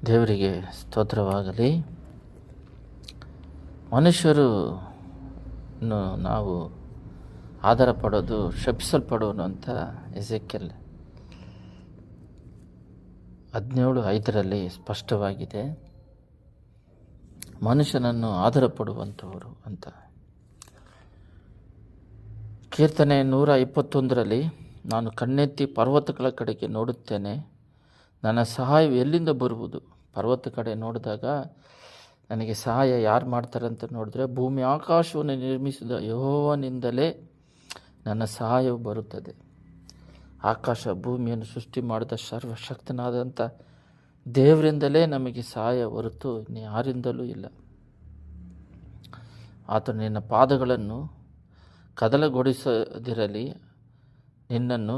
ದೇವರಿಗೆ ಸ್ತೋತ್ರವಾಗಲಿ. ಮನುಷ್ಯರು ನಾವು ಆಧಾರ ಪಡೋದು ಶಪಿಸಲ್ಪಡೋನು ಅಂತ ಎಸೆಕ್ಯಲ್ 17:5 ಸ್ಪಷ್ಟವಾಗಿದೆ. ಮನುಷ್ಯನನ್ನು ಆಧಾರ ಪಡುವಂಥವರು ಅಂತ. ಕೀರ್ತನೆ 121 ನಾನು ಕಣ್ಣೆತ್ತಿ ಪರ್ವತಗಳ ಕಡೆಗೆ ನೋಡುತ್ತೇನೆ, ನನ್ನ ಸಹಾಯ ಎಲ್ಲಿಂದ ಬರುವುದು? ಪರ್ವತ ಕಡೆ ನೋಡಿದಾಗ ನನಗೆ ಸಹಾಯ ಯಾರು ಮಾಡ್ತಾರೆ ಅಂತ ನೋಡಿದ್ರೆ, ಭೂಮಿ ಆಕಾಶವನ್ನು ನಿರ್ಮಿಸಿದ ಯೆಹೋವನಿಂದಲೇ ನನ್ನ ಸಹಾಯವು ಬರುತ್ತದೆ. ಆಕಾಶ ಭೂಮಿಯನ್ನು ಸೃಷ್ಟಿ ಮಾಡಿದ ಸರ್ವಶಕ್ತನಾದಂಥ ದೇವರಿಂದಲೇ ನಮಗೆ ಸಹಾಯ ಹೊರತು ಯಾರಿಂದಲೂ ಇಲ್ಲ. ಆತನು ನಿನ್ನ ಪಾದಗಳನ್ನು ಕದಲಗೊಳಿಸದಿರಲಿ, ನಿನ್ನನ್ನು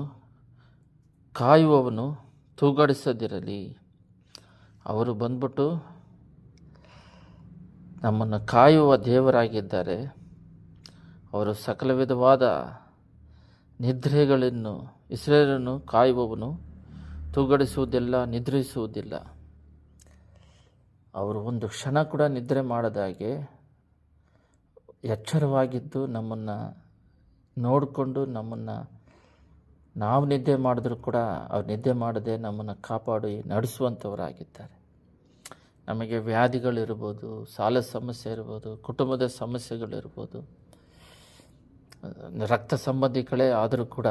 ಕಾಯುವವನು ತೂಗಾಡಿಸದಿರಲಿ. ಅವರು ಬಂದ್ಬಿಟ್ಟು ನಮ್ಮನ್ನು ಕಾಯುವ ದೇವರಾಗಿದ್ದಾರೆ. ಅವರು ಸಕಲ ವಿಧವಾದ ನಿದ್ರೆಗಳನ್ನು ಇಸ್ರಾಯೇಲನ್ನು ಕಾಯುವವನು ತೂಗಡಿಸುವುದಿಲ್ಲ, ನಿದ್ರಿಸುವುದಿಲ್ಲ. ಅವರು ಒಂದು ಕ್ಷಣ ಕೂಡ ನಿದ್ರೆ ಮಾಡದಾಗೆ ಎಚ್ಚರವಾಗಿದ್ದು ನಮ್ಮನ್ನು ನೋಡಿಕೊಂಡು ನಾವು ನಿದ್ದೆ ಮಾಡಿದ್ರೂ ಕೂಡ ಅವ್ರು ನಿದ್ದೆ ಮಾಡದೆ ನಮ್ಮನ್ನು ಕಾಪಾಡಿ ನಡೆಸುವಂಥವರಾಗಿದ್ದಾರೆ. ನಮಗೆ ವ್ಯಾಧಿಗಳಿರ್ಬೋದು, ಸಾಲ ಸಮಸ್ಯೆ ಇರ್ಬೋದು, ಕುಟುಂಬದ ಸಮಸ್ಯೆಗಳಿರ್ಬೋದು, ರಕ್ತ ಸಂಬಂಧಿಗಳೇ ಆದರೂ ಕೂಡ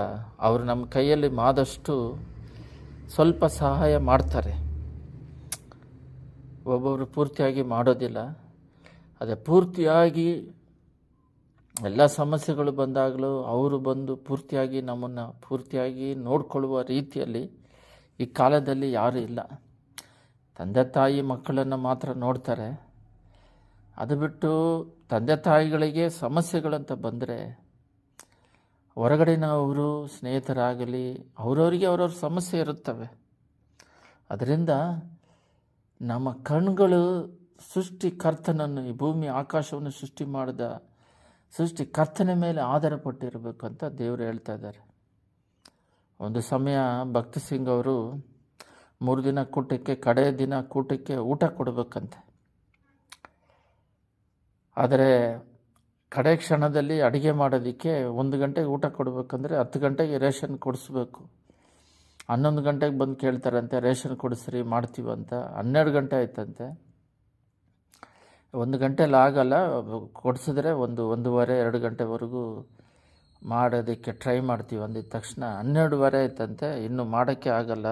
ಅವರು ನಮ್ಮ ಕೈಯಲ್ಲಿ ಆದಷ್ಟು ಸ್ವಲ್ಪ ಸಹಾಯ ಮಾಡ್ತಾರೆ. ಒಬ್ಬೊಬ್ಬರು ಪೂರ್ತಿಯಾಗಿ ಮಾಡೋದಿಲ್ಲ. ಅದೇ ಪೂರ್ತಿಯಾಗಿ ಎಲ್ಲ ಸಮಸ್ಯೆಗಳು ಬಂದಾಗಲೂ ಅವರು ಬಂದು ಪೂರ್ತಿಯಾಗಿ ನಮ್ಮನ್ನು ಪೂರ್ತಿಯಾಗಿ ನೋಡಿಕೊಳ್ಳುವ ರೀತಿಯಲ್ಲಿ ಈ ಕಾಲದಲ್ಲಿ ಯಾರೂ ಇಲ್ಲ. ತಂದೆ ತಾಯಿ ಮಕ್ಕಳನ್ನು ಮಾತ್ರ ನೋಡ್ತಾರೆ. ಅದು ಬಿಟ್ಟು ತಂದೆ ತಾಯಿಗಳಿಗೆ ಸಮಸ್ಯೆಗಳಂತ ಬಂದರೆ ಹೊರಗಡೆನವರು ಸ್ನೇಹಿತರಾಗಲಿ ಅವ್ರವ್ರಿಗೆ ಅವ್ರವ್ರ ಸಮಸ್ಯೆ ಇರುತ್ತವೆ. ಅದರಿಂದ ನಮ್ಮ ಕಣ್ಗಳು ಸೃಷ್ಟಿಕರ್ತನನ್ನು, ಈ ಭೂಮಿ ಆಕಾಶವನ್ನು ಸೃಷ್ಟಿ ಮಾಡಿದ ಸೃಷ್ಟಿಕರ್ತನ ಮೇಲೆ ಆಧಾರಪಟ್ಟಿರಬೇಕು ಅಂತ ದೇವರು ಹೇಳ್ತಾ ಇದ್ದಾರೆ. ಒಂದು ಸಮಯ ಭಕ್ತ ಸಿಂಗ್ ಅವರು 3 ದಿನ ಕೂಟಕ್ಕೆ, ಕಡೆಯ ದಿನ ಕೂಟಕ್ಕೆ ಊಟ ಕೊಡಬೇಕಂತೆ. ಆದರೆ ಕಡೆ ಕ್ಷಣದಲ್ಲಿ ಅಡುಗೆ ಮಾಡೋದಕ್ಕೆ 1 ಗಂಟೆಗೆ ಊಟ ಕೊಡಬೇಕಂದ್ರೆ 10 ಗಂಟೆಗೆ ರೇಷನ್ ಕೊಡಿಸ್ಬೇಕು. 11 ಗಂಟೆಗೆ ಬಂದು ಕೇಳ್ತಾರಂತೆ, ರೇಷನ್ ಕೊಡಿಸ್ರಿ ಮಾಡ್ತೀವಂತ. 12 ಗಂಟೆ ಆಯ್ತಂತೆ. 1 ಗಂಟೆಲಿ ಆಗಲ್ಲ, ಕೊಡಿಸಿದ್ರೆ 1:30-2 ಗಂಟೆವರೆಗೂ ಮಾಡೋದಕ್ಕೆ ಟ್ರೈ ಮಾಡ್ತೀವಿ ಅಂದಿದ್ದ ತಕ್ಷಣ 12:30 ಆಯ್ತಂತೆ. ಇನ್ನು ಮಾಡೋಕ್ಕೆ ಆಗಲ್ಲ,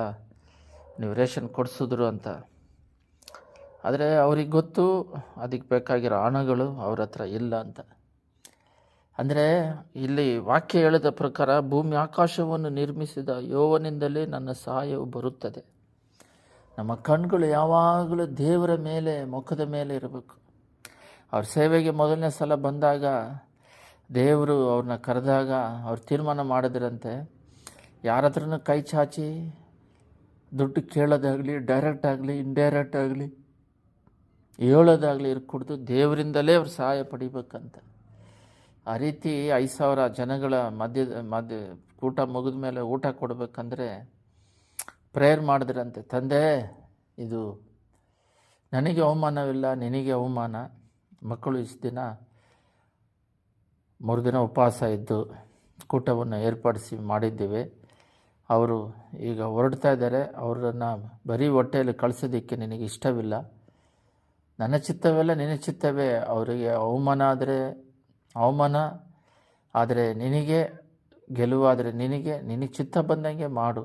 ನೀವು ರೇಷನ್ ಕೊಡಿಸಿದ್ರು ಅಂತ. ಆದರೆ ಅವ್ರಿಗೆ ಗೊತ್ತು ಅದಕ್ಕೆ ಬೇಕಾಗಿರೋ ಹಣಗಳು ಅವ್ರ ಹತ್ರ ಇಲ್ಲ ಅಂತ. ಅಂದರೆ ಇಲ್ಲಿ ವಾಕ್ಯ ಹೇಳಿದ ಪ್ರಕಾರ ಭೂಮಿ ಆಕಾಶವನ್ನು ನಿರ್ಮಿಸಿದ ಯೆಹೋವನಿಂದಲೇ ನನ್ನ ಸಹಾಯವು ಬರುತ್ತದೆ. ನಮ್ಮ ಕಣ್ಗಳು ಯಾವಾಗಲೂ ದೇವರ ಮೇಲೆ, ಮುಖದ ಮೇಲೆ ಇರಬೇಕು. ಅವ್ರ ಸೇವೆಗೆ ಮೊದಲನೇ ಸಲ ಬಂದಾಗ ದೇವರು ಅವ್ರನ್ನ ಕರೆದಾಗ ಅವ್ರು ತೀರ್ಮಾನ ಮಾಡಿದ್ರಂತೆ, ಯಾರ ಹತ್ರನೂ ಕೈ ಚಾಚಿ ದುಡ್ಡು ಕೇಳೋದಾಗಲಿ, ಡೈರೆಕ್ಟ್ ಆಗಲಿ ಇಂಡೈರೆಕ್ಟ್ ಆಗಲಿ ಹೇಳೋದಾಗಲಿ ಇರ್ಕೊಡ್ದು, ದೇವರಿಂದಲೇ ಅವ್ರು ಸಹಾಯ ಪಡಿಬೇಕಂತ. ಆ ರೀತಿ 5,000 ಜನಗಳ ಮಧ್ಯ ಊಟ ಮುಗಿದ ಮೇಲೆ ಊಟ ಕೊಡಬೇಕಂದ್ರೆ ಪ್ರೇಯರ್ ಮಾಡಿದ್ರಂತೆ, ತಂದೆ ಇದು ನನಗೆ ಅವಮಾನವಿಲ್ಲ, ನಿನಗೆ ಅವಮಾನ. ಮಕ್ಕಳು ಇಷ್ಟು ದಿನ 3 ದಿನ ಉಪವಾಸ ಇದ್ದು ಕೂಟವನ್ನು ಏರ್ಪಡಿಸಿ ಮಾಡಿದ್ದೇವೆ. ಅವರು ಈಗ ಹೊರಡ್ತಾ ಇದ್ದಾರೆ. ಅವರನ್ನು ಬರೀ ಹೊಟ್ಟೆಯಲ್ಲಿ ಕಳಿಸೋದಕ್ಕೆ ನಿನಗೆ ಇಷ್ಟವಿಲ್ಲ. ನನ್ನ ಚಿತ್ತವೆಲ್ಲ ನಿನ್ನ ಚಿತ್ತವೇ. ಅವರಿಗೆ ಅವಮಾನ ಆದರೆ ನಿನಗೆ ಗೆಲುವಾದರೆ ನಿನಗೆ ಚಿತ್ತ ಬಂದಂಗೆ ಮಾಡು.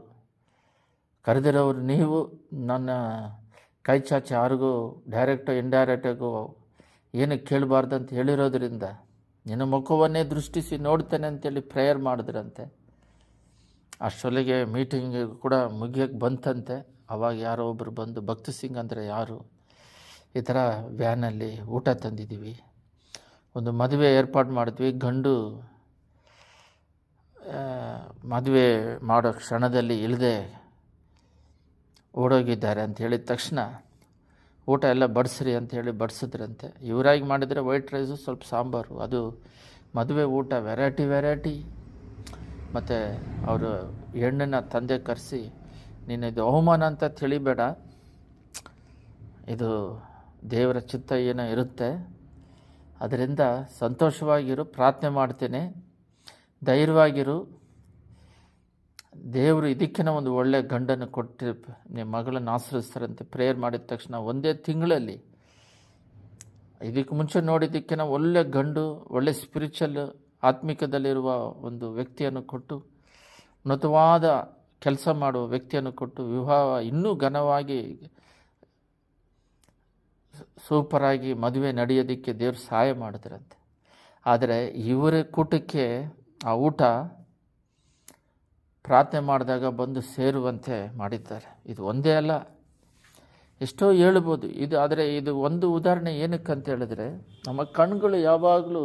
ಕರೆದಿರೋರು ನೀವು ನನ್ನ ಕೈ ಚಾಚಿ ಯಾರಿಗೂ ಡೈರೆಕ್ಟು ಇಂಡೈರೆಕ್ಟಾಗೂ ಏನು ಕೇಳಬಾರ್ದು ಅಂತ ಹೇಳಿರೋದ್ರಿಂದ ನಿನ್ನ ಮುಖವನ್ನೇ ದೃಷ್ಟಿಸಿ ನೋಡ್ತೇನೆ ಅಂತೇಳಿ ಪ್ರೇಯರ್ ಮಾಡಿದ್ರಂತೆ. ಅಷ್ಟರೊಳಗೆ ಮೀಟಿಂಗ್ ಕೂಡ ಮುಗಿಯೋಕ್ಕೆ ಬಂತಂತೆ. ಆವಾಗ ಯಾರೋ ಒಬ್ಬರು ಬಂದು, ಭಕ್ತ ಸಿಂಗ್ ಅಂದರೆ ಯಾರು, ಈ ಥರ ವ್ಯಾನಲ್ಲಿ ಊಟ ತಂದಿದ್ದೀವಿ, ಒಂದು ಮದುವೆ ಏರ್ಪಾಡು ಮಾಡಿದ್ವಿ, ಗಂಡು ಮದುವೆ ಮಾಡೋ ಕ್ಷಣದಲ್ಲಿ ಇಲ್ಲದೆ ಓಡೋಗಿದ್ದಾರೆ ಅಂತ ಹೇಳಿದ ತಕ್ಷಣ ಊಟ ಎಲ್ಲ ಬಡಿಸ್ರಿ ಅಂಥೇಳಿ ಬಡಿಸಿದ್ರಂತೆ. ಇವರಾಗಿ ಮಾಡಿದರೆ ವೈಟ್ ರೈಸು ಸ್ವಲ್ಪ ಸಾಂಬಾರು, ಅದು ಮದುವೆ ಊಟ ವೆರೈಟಿ. ಮತ್ತು ಅವರು ಹೆಣ್ಣನ್ನು ತಂದೆ ಕರೆಸಿ, ನೀನು ಇದು ಅವಮಾನ ಅಂತ ತಿಳಿಬೇಡ, ಇದು ದೇವರ ಚಿತ್ತ ಏನೋ ಇರುತ್ತೆ. ಅದರಿಂದ ಸಂತೋಷವಾಗಿರು, ಪ್ರಾರ್ಥನೆ ಮಾಡ್ತೇನೆ, ಧೈರ್ಯವಾಗಿರು. ದೇವರು ಇದಕ್ಕಿಂತ ಒಂದು ಒಳ್ಳೆಯ ಗಂಡನ್ನು ಕೊಟ್ಟು ನಿಮ್ಮ ಮಗಳನ್ನು ಆಶ್ರಯಿಸ್ತಾರಂತೆ. ಪ್ರೇಯರ್ ಮಾಡಿದ ತಕ್ಷಣ ಒಂದೇ ತಿಂಗಳಲ್ಲಿ ಇದಕ್ಕೆ ಮುಂಚೆ ನೋಡಿದ್ದಕ್ಕಿಂತ ಒಳ್ಳೆಯ ಗಂಡು, ಒಳ್ಳೆ ಸ್ಪಿರಿಚುವಲ್ ಆತ್ಮಿಕದಲ್ಲಿರುವ ಒಂದು ವ್ಯಕ್ತಿಯನ್ನು ಕೊಟ್ಟು, ಉನ್ನತವಾದ ಕೆಲಸ ಮಾಡುವ ವ್ಯಕ್ತಿಯನ್ನು ಕೊಟ್ಟು, ವಿವಾಹ ಇನ್ನೂ ಘನವಾಗಿ ಸೂಪರಾಗಿ ಮದುವೆ ನಡೆಯೋದಕ್ಕೆ ದೇವರು ಸಹಾಯ ಮಾಡಿದ್ರಂತೆ. ಆದರೆ ಇವರ ಕೂಟಕ್ಕೆ ಆ ಊಟ ಪ್ರಾರ್ಥನೆ ಮಾಡಿದಾಗ ಬಂದು ಸೇರುವಂತೆ ಮಾಡಿದ್ದಾರೆ. ಇದು ಒಂದೇ ಅಲ್ಲ, ಎಷ್ಟೋ ಹೇಳ್ಬೋದು ಇದು. ಆದರೆ ಇದು ಒಂದು ಉದಾಹರಣೆ ಏನಕ್ಕಂತ ಹೇಳಿದ್ರೆ, ನಮ್ಮ ಕಣ್ಗಳು ಯಾವಾಗಲೂ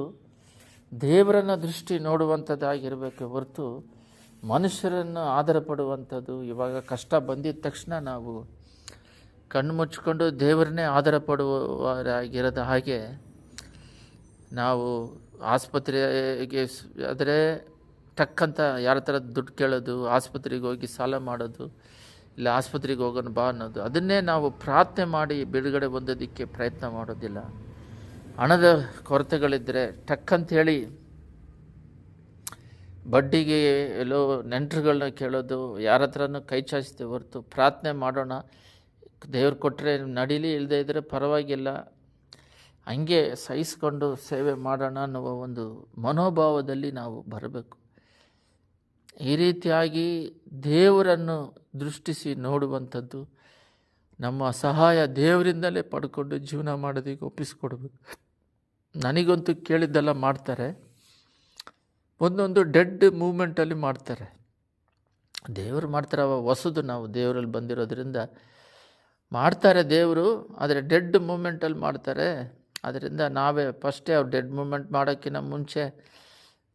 ದೇವರನ್ನ ದೃಷ್ಟಿ ನೋಡುವಂಥದ್ದಾಗಿರಬೇಕು ಹೊರತು ಮನುಷ್ಯರನ್ನು ಆಧಾರ ಪಡುವಂಥದ್ದು. ಇವಾಗ ಕಷ್ಟ ಬಂದಿದ್ದ ತಕ್ಷಣ ನಾವು ಕಣ್ಣು ಮುಚ್ಕೊಂಡು ದೇವರನ್ನೇ ಆಧಾರ ಪಡುವವರಾಗಿರೋದ ಹಾಗೆ, ನಾವು ಆಸ್ಪತ್ರೆಗೆ ಆದರೆ ಟಕ್ಕಂತ ಯಾರ ಥರ ದುಡ್ಡು ಕೇಳೋದು, ಆಸ್ಪತ್ರೆಗೆ ಹೋಗಿ ಸಾಲ ಮಾಡೋದು, ಇಲ್ಲ ಆಸ್ಪತ್ರೆಗೆ ಹೋಗೋಣ ಬಾ ಅನ್ನೋದು, ಅದನ್ನೇ ನಾವು ಪ್ರಾರ್ಥನೆ ಮಾಡಿ ಬಿಡುಗಡೆ ಹೊಂದೋದಕ್ಕೆ ಪ್ರಯತ್ನ ಮಾಡೋದಿಲ್ಲ. ಹಣದ ಕೊರತೆಗಳಿದ್ದರೆ ಟಕ್ಕಂತೇಳಿ ಬಡ್ಡಿಗೆ ಎಲ್ಲೋ ನೆಂಟರುಗಳನ್ನ ಕೇಳೋದು, ಯಾರ ಹತ್ರನೂ ಕೈ ಚಾಚ್ತೇವೆ ಹೊರತು ಪ್ರಾರ್ಥನೆ ಮಾಡೋಣ, ದೇವ್ರು ಕೊಟ್ಟರೆ ನಡೀಲಿ, ಇಲ್ಲದೇ ಇದ್ದರೆ ಪರವಾಗಿಲ್ಲ, ಹಂಗೆ ಸಹಿಸ್ಕೊಂಡು ಸೇವೆ ಮಾಡೋಣ ಅನ್ನುವ ಒಂದು ಮನೋಭಾವದಲ್ಲಿ ನಾವು ಬರಬೇಕು. ಈ ರೀತಿಯಾಗಿ ದೇವರನ್ನು ದೃಷ್ಟಿಸಿ ನೋಡುವಂಥದ್ದು, ನಮ್ಮ ಸಹಾಯ ದೇವರಿಂದಲೇ ಪಡ್ಕೊಂಡು ಜೀವನ ಮಾಡೋದಕ್ಕೆ ಒಪ್ಪಿಸ್ಕೊಡ್ಬೇಕು. ನನಗಂತೂ ಕೇಳಿದ್ದೆಲ್ಲ ಮಾಡ್ತಾರೆ, ಒಂದೊಂದು ಡೆಡ್ ಮೂಮೆಂಟಲ್ಲಿ ಮಾಡ್ತಾರೆ. ದೇವರು ಮಾಡ್ತಾರೆ, ಅವ ಹೊಸದು, ನಾವು ದೇವರಲ್ಲಿ ಬಂದಿರೋದ್ರಿಂದ ಮಾಡ್ತಾರೆ ದೇವರು. ಆದರೆ ಡೆಡ್ ಮೂಮೆಂಟಲ್ಲಿ ಮಾಡ್ತಾರೆ. ಅದರಿಂದ ನಾವೇ ಫಸ್ಟೇ ಅವ್ರು ಡೆಡ್ ಮೂಮೆಂಟ್ ಮಾಡೋಕ್ಕಿಂತ ಮುಂಚೆ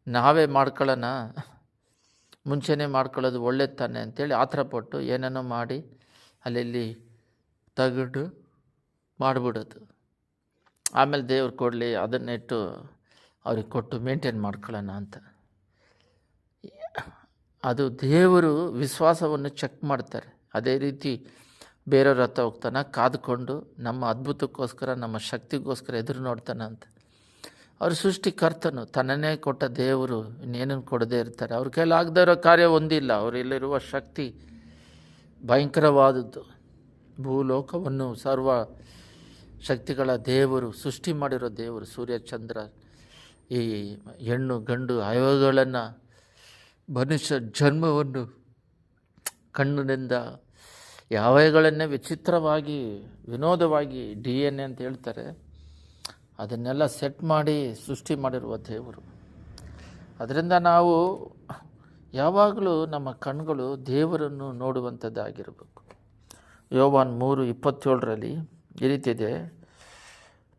ನಾವೇ ಮಾಡ್ಕೊಳ್ಳೋಣ, ಮುಂಚೆನೇ ಮಾಡ್ಕೊಳ್ಳೋದು ಒಳ್ಳೇದು ತಾನೆ ಅಂತೇಳಿ ಆತರಪಟ್ಟು ಏನೇನೋ ಮಾಡಿ ಅಲ್ಲಿ ತೆಗೆದು ಮಾಡಿಬಿಡೋದು. ಆಮೇಲೆ ದೇವ್ರು ಕೊಡಲಿ ಅದನ್ನಿಟ್ಟು ಅವ್ರಿಗೆ ಕೊಟ್ಟು ಮೇಂಟೈನ್ ಮಾಡ್ಕೊಳ್ಳೋಣ ಅಂತ. ಅದು ದೇವರು ವಿಶ್ವಾಸವನ್ನು ಚೆಕ್ ಮಾಡ್ತಾರೆ. ಅದೇ ರೀತಿ ಬೇರೆಯವ್ರ ಹತ್ರ ಹೋಗ್ತಾನೆ ಕಾದ್ಕೊಂಡು, ನಮ್ಮ ಅದ್ಭುತಕ್ಕೋಸ್ಕರ, ನಮ್ಮ ಶಕ್ತಿಗೋಸ್ಕರ ಎದುರು ನೋಡ್ತಾನೆ ಅಂತ. ಅವ್ರ ಸೃಷ್ಟಿಕರ್ತನು, ತನ್ನನ್ನೇ ಕೊಟ್ಟ ದೇವರು ಇನ್ನೇನನ್ನು ಕೊಡದೇ ಇರ್ತಾರೆ. ಅವ್ರ ಕೈಲಿ ಆಗದೇ ಇರೋ ಕಾರ್ಯ ಒಂದಿಲ್ಲ. ಅವರಲ್ಲಿರುವ ಶಕ್ತಿ ಭಯಂಕರವಾದದ್ದು. ಭೂಲೋಕವನ್ನು ಸರ್ವ ಶಕ್ತಿಗಳ ದೇವರು ಸೃಷ್ಟಿ ಮಾಡಿರೋ ದೇವರು, ಸೂರ್ಯ ಚಂದ್ರ, ಈ ಹೆಣ್ಣು ಗಂಡು ಅವಯವಗಳನ್ನು, ಮನುಷ್ಯ ಜನ್ಮವನ್ನು, ಕಣ್ಣಿನಿಂದ ಅವಯವಗಳನ್ನೇ ವಿಚಿತ್ರವಾಗಿ ವಿನೋದವಾಗಿ DNA ಅಂತ ಹೇಳ್ತಾರೆ, ಅದನ್ನೆಲ್ಲ ಸೆಟ್ ಮಾಡಿ ಸೃಷ್ಟಿ ಮಾಡಿರುವ ದೇವರು. ಅದರಿಂದ ನಾವು ಯಾವಾಗಲೂ ನಮ್ಮ ಕಣ್ಗಳು ದೇವರನ್ನು ನೋಡುವಂಥದ್ದಾಗಿರಬೇಕು. ಯೋವಾನ್ 3:27 ಈ ರೀತಿ ಇದೆ,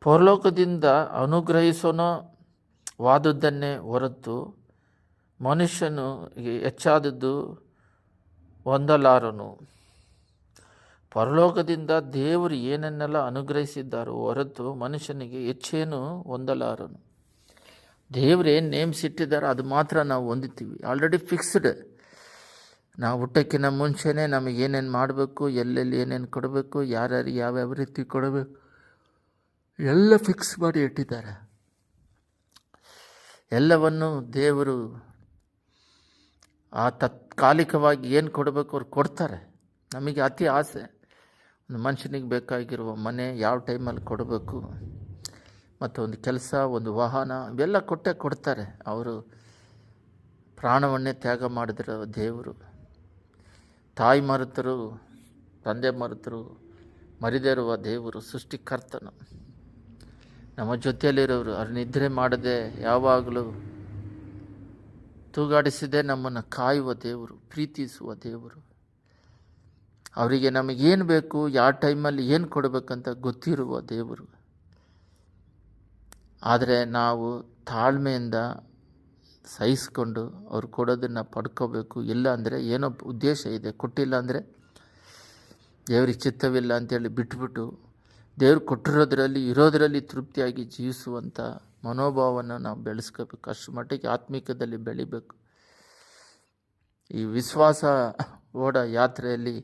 ಪರಲೋಕದಿಂದ ಅನುಗ್ರಹಿಸೋಣವಾದದ್ದನ್ನೇ ಹೊರತು ಮನುಷ್ಯನು ಹೆಚ್ಚಾದದ್ದು ಹೊಂದಲಾರನು. ಪರಲೋಕದಿಂದ ದೇವರು ಏನನ್ನೆಲ್ಲ ಅನುಗ್ರಹಿಸಿದ್ದಾರೋ ಹೊರತು ಮನುಷ್ಯನಿಗೆ ಹೆಚ್ಚೇನು ಹೊಂದಲಾರನು. ದೇವರು ಏನು ನೇಮಿಸಿಟ್ಟಿದ್ದಾರೋ ಅದು ಮಾತ್ರ ನಾವು ಹೊಂದುತ್ತೀವಿ. Already fixed. ನಾವು ಹುಟ್ಟಕ್ಕಿಂತ ಮುಂಚೆನೇ ನಮಗೆ ಏನೇನು ಮಾಡಬೇಕು, ಎಲ್ಲೆಲ್ಲಿ ಏನೇನು ಕೊಡಬೇಕು, ಯಾರ್ಯಾರಿಗೆ ಯಾವ್ಯಾವ ರೀತಿ ಕೊಡಬೇಕು ಎಲ್ಲ ಫಿಕ್ಸ್ ಮಾಡಿ ಇಟ್ಟಿದ್ದಾರೆ. ಎಲ್ಲವನ್ನು ದೇವರು ಆ ತಾತ್ಕಾಲಿಕವಾಗಿ ಏನು ಕೊಡಬೇಕು ಅವ್ರು ಕೊಡ್ತಾರೆ. ನಮಗೆ ಅತಿ ಆಸೆ, ಒಂದು ಮನುಷ್ಯನಿಗೆ ಬೇಕಾಗಿರುವ ಮನೆ ಯಾವ ಟೈಮಲ್ಲಿ ಕೊಡಬೇಕು, ಮತ್ತು ಒಂದು ಕೆಲಸ, ಒಂದು ವಾಹನ, ಇವೆಲ್ಲ ಕೊಟ್ಟೇ ಕೊಡ್ತಾರೆ. ಅವರು ಪ್ರಾಣವನ್ನೇ ತ್ಯಾಗ ಮಾಡಿದ್ರು ದೇವರು. ತಾಯಿ ಮರೆತರು, ತಂದೆ ಮರೆತರು, ಮರಿದೇ ಇರುವ ದೇವರು ಸೃಷ್ಟಿಕರ್ತನು, ನಮ್ಮ ಜೊತೆಯಲ್ಲಿರೋರು. ಅವ್ರು ನಿದ್ರೆ ಮಾಡದೆ ಯಾವಾಗಲೂ ತೂಗಾಡಿಸಿದೆ ನಮ್ಮನ್ನು ಕಾಯುವ ದೇವರು, ಪ್ರೀತಿಸುವ ದೇವರು. ಅವರಿಗೆ ನಮಗೇನು ಬೇಕು, ಯಾವ ಟೈಮಲ್ಲಿ ಏನು ಕೊಡಬೇಕಂತ ಗೊತ್ತಿರುವ ದೇವರು. ಆದರೆ ನಾವು ತಾಳ್ಮೆಯಿಂದ ಸಹಿಸ್ಕೊಂಡು ಅವ್ರು ಕೊಡೋದನ್ನು ಪಡ್ಕೋಬೇಕು. ಇಲ್ಲ ಅಂದರೆ ಏನೋ ಉದ್ದೇಶ ಇದೆ, ಕೊಟ್ಟಿಲ್ಲ ಅಂದರೆ ದೇವ್ರಿಗೆ ಚಿತ್ತವಿಲ್ಲ ಅಂತೇಳಿ ಬಿಟ್ಬಿಟ್ಟು ದೇವ್ರು ಕೊಟ್ಟಿರೋದ್ರಲ್ಲಿ ಇರೋದರಲ್ಲಿ ತೃಪ್ತಿಯಾಗಿ ಜೀವಿಸುವಂಥ ಮನೋಭಾವವನ್ನು ನಾವು ಬೆಳೆಸ್ಕೋಬೇಕು. ಅಷ್ಟು ಮಟ್ಟಿಗೆ ಆತ್ಮಿಕದಲ್ಲಿ ಬೆಳಿಬೇಕು. ಈ ವಿಶ್ವಾಸ ಓಡ ಯಾತ್ರೆಯಲ್ಲಿ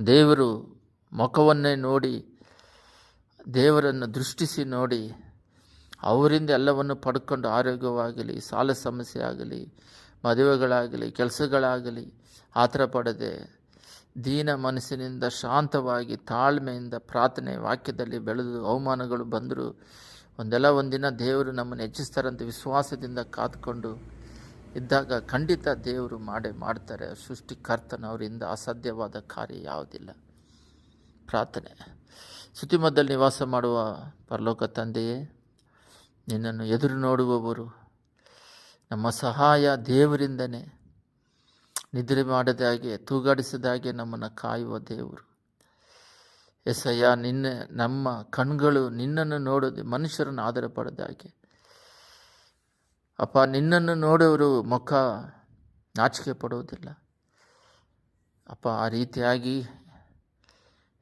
ದೇವರು ಮುಖವನ್ನೇ ನೋಡಿ, ದೇವರನ್ನು ದೃಷ್ಟಿಸಿ ನೋಡಿ, ಅವರಿಂದ ಎಲ್ಲವನ್ನು ಪಡ್ಕೊಂಡು ಆರೋಗ್ಯವಾಗಲಿ, ಸಾಲ ಸಮಸ್ಯೆ ಆಗಲಿ, ಮದುವೆಗಳಾಗಲಿ, ಕೆಲಸಗಳಾಗಲಿ ಆತರ ಪಡದೆ ದೀನ ಮನಸ್ಸಿನಿಂದ ಶಾಂತವಾಗಿ ತಾಳ್ಮೆಯಿಂದ ಪ್ರಾರ್ಥನೆ ವಾಕ್ಯದಲ್ಲಿ ಬೆಳೆದು ಅವಮಾನಗಳು ಬಂದರೂ ಒಂದಿನ ದೇವರು ನಮ್ಮನ್ನು ಹೆಚ್ಚಿಸ್ತಾರಂತ ವಿಶ್ವಾಸದಿಂದ ಕಾದುಕೊಂಡು ಇದ್ದಾಗ ಖಂಡಿತ ದೇವರು ಮಾಡ್ತಾರೆ. ಸೃಷ್ಟಿಕರ್ತನವರಿಂದ ಅಸಾಧ್ಯವಾದ ಕಾರ್ಯ ಯಾವುದಿಲ್ಲ. ಪ್ರಾರ್ಥನೆ. ಸ್ತುತಿಮಧ್ಯದಲ್ಲಿ ನಿವಾಸ ಮಾಡುವ ಪರಲೋಕ ತಂದೆಯೇ, ನಿನ್ನನ್ನು ಎದುರು ನೋಡುವವರು, ನಮ್ಮ ಸಹಾಯ ದೇವರಿಂದನೇ, ನಿದ್ರೆ ಮಾಡದಾಗೆ ತೂಗಾಡಿಸದಾಗೆ ನಮ್ಮನ್ನು ಕಾಯುವ ದೇವರು. ಎಸಯ್ಯ, ನಮ್ಮ ಕಣ್ಗಳು ನಿನ್ನನ್ನು ನೋಡೋದು, ಮನುಷ್ಯರನ್ನು ಆಧಾರ ಪಡೆದಾಗೆ ಅಪ್ಪ, ನಿನ್ನನ್ನು ನೋಡೋರು ಮುಖ ನಾಚಿಕೆ ಪಡುವುದಿಲ್ಲ ಅಪ್ಪ. ಆ ರೀತಿಯಾಗಿ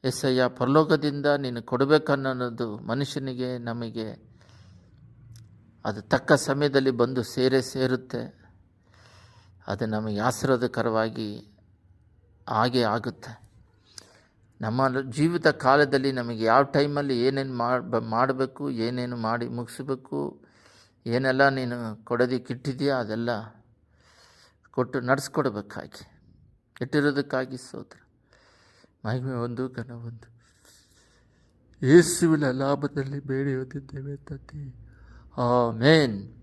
ಎಸಯ್ಯ, ಪರಲೋಕದಿಂದ ನೀನು ಕೊಡಬೇಕನ್ನೋದು ಮನುಷ್ಯನಿಗೆ, ನಮಗೆ ಅದು ತಕ್ಕ ಸಮಯದಲ್ಲಿ ಬಂದು ಸೇರುತ್ತೆ. ಅದು ನಮಗೆ ಆಶೀರ್ವಾದಕರವಾಗಿ ಹಾಗೆ ಆಗುತ್ತೆ. ನಮ್ಮ ಜೀವಿತ ಕಾಲದಲ್ಲಿ ನಮಗೆ ಯಾವ ಟೈಮಲ್ಲಿ ಏನೇನು ಮಾಡಬೇಕು, ಏನೇನು ಮಾಡಿ ಮುಗಿಸ್ಬೇಕು, ಏನೆಲ್ಲ ನೀನು ಕೊಡೋದಕ್ಕಿಟ್ಟಿದೆಯೋ ಅದೆಲ್ಲ ಕೊಟ್ಟು ನಡೆಸ್ಕೊಡ್ಬೇಕಾಗಿ ಇಟ್ಟಿರೋದಕ್ಕಾಗಿ ಸ್ತೋತ್ರ. ಮಹಿಮೆ ಒಂದು, ಘನ ಒಂದು, ಯೇಸುವಿನ ಲಾಭದಲ್ಲಿ ಬೇಡಿ ಹೊಂದಿದ್ದೇವೆ ತಂದೆ. ಆಮೇನ್.